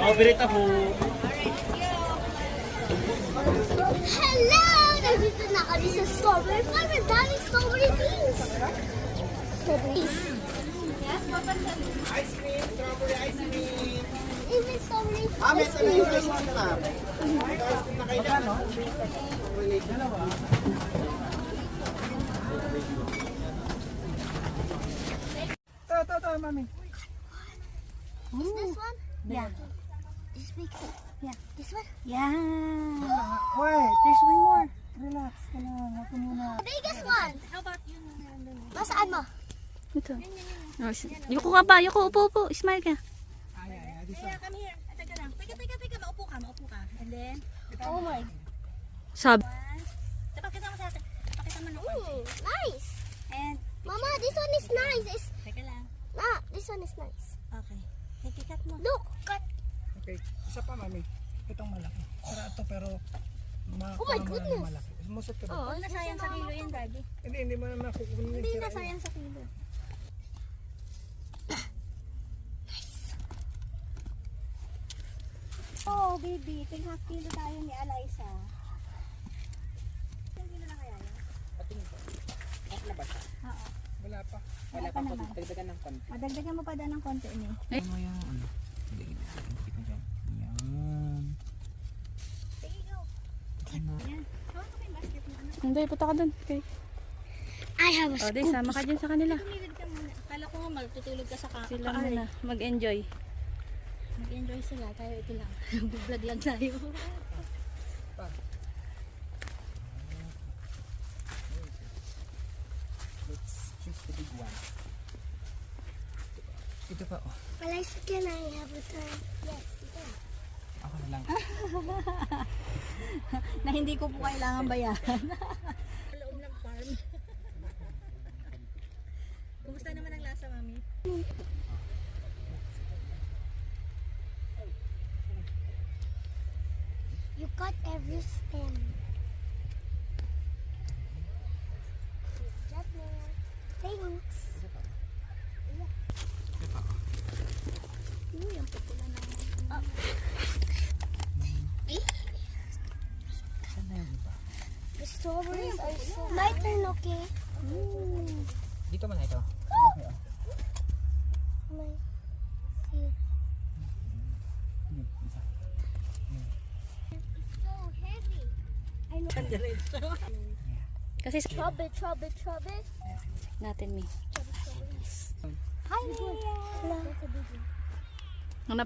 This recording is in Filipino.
Operate po. Hello! Nandito na kami sa strawberry farm. Ang daming strawberry beans. Strawberries. Yes, papansin. Ice cream, strawberry ice cream. Even strawberry May ice cream. ice cream na. Ice cream na kailangan. Dalawa. Ito, mami. Is this one? Yeah. This big. Yeah. This one? Yeah. Wait, There's one more. relax ka lang. Ako muna. The biggest one. How about you? Nasaan mo? Ito. Oh, yuko ka ba? Yuko, upo. Smile ka. This one. Come here. Teka lang. Teka. Maupo ka. And then, Oh my. sab. Pakita mo sa atin. Pakita mo Nice. And, Mama, this one is nice. teka lang. This one is nice. Okay. Cut mo. Look, cut. Okay, isa pa mami. Itong malaki. Tara ito pero Oh my goodness. malaki. Musot ka ba? Oh, Huwag nasayang sa kilo yan, Daddy. Hindi mo na makukunin. Hindi nasayang sa kilo. Oh, baby. Tig half kilo tayo ni Eliza. Ilang kilo na kaya yan? Patingin ko. Na ba siya? Oo. Wala pa. Wala pa naman. Dagdagan ng konti. Madagdagan mo pa daw ng konti ni. Ano yung ano? Hindi ko dyan. Yan. Sige, go. Ano? Yan. Hawak ko yung basket mo. Ano? Hindi, punta ka dun. Okay. I have a O, di, sama ka dyan sa kanila. Tumilid ka muna. Akala ko nga magtutulog ka sa Sila kaari. muna. Mag-enjoy. Mag-enjoy sila. Tayo ito lang. Vlog lang tayo. Let's choose the big one. Ito pa oh. Eliza, can I have a time? Yes, you can. Ako na lang. Na hindi ko po kailangan bayaran. Loob ng farm. Kumusta naman ang lasa, Mami? You cut every stem. Just more. Thanks. Uy, ang pupula na. Saan na yung iba? The strawberries are so... My turn, okay? Dito man ito. Malaki oh. My... See. Isa. It's so heavy. I know. Kasi sa Trouble. natin, Mi. Hi, Mia. Hello.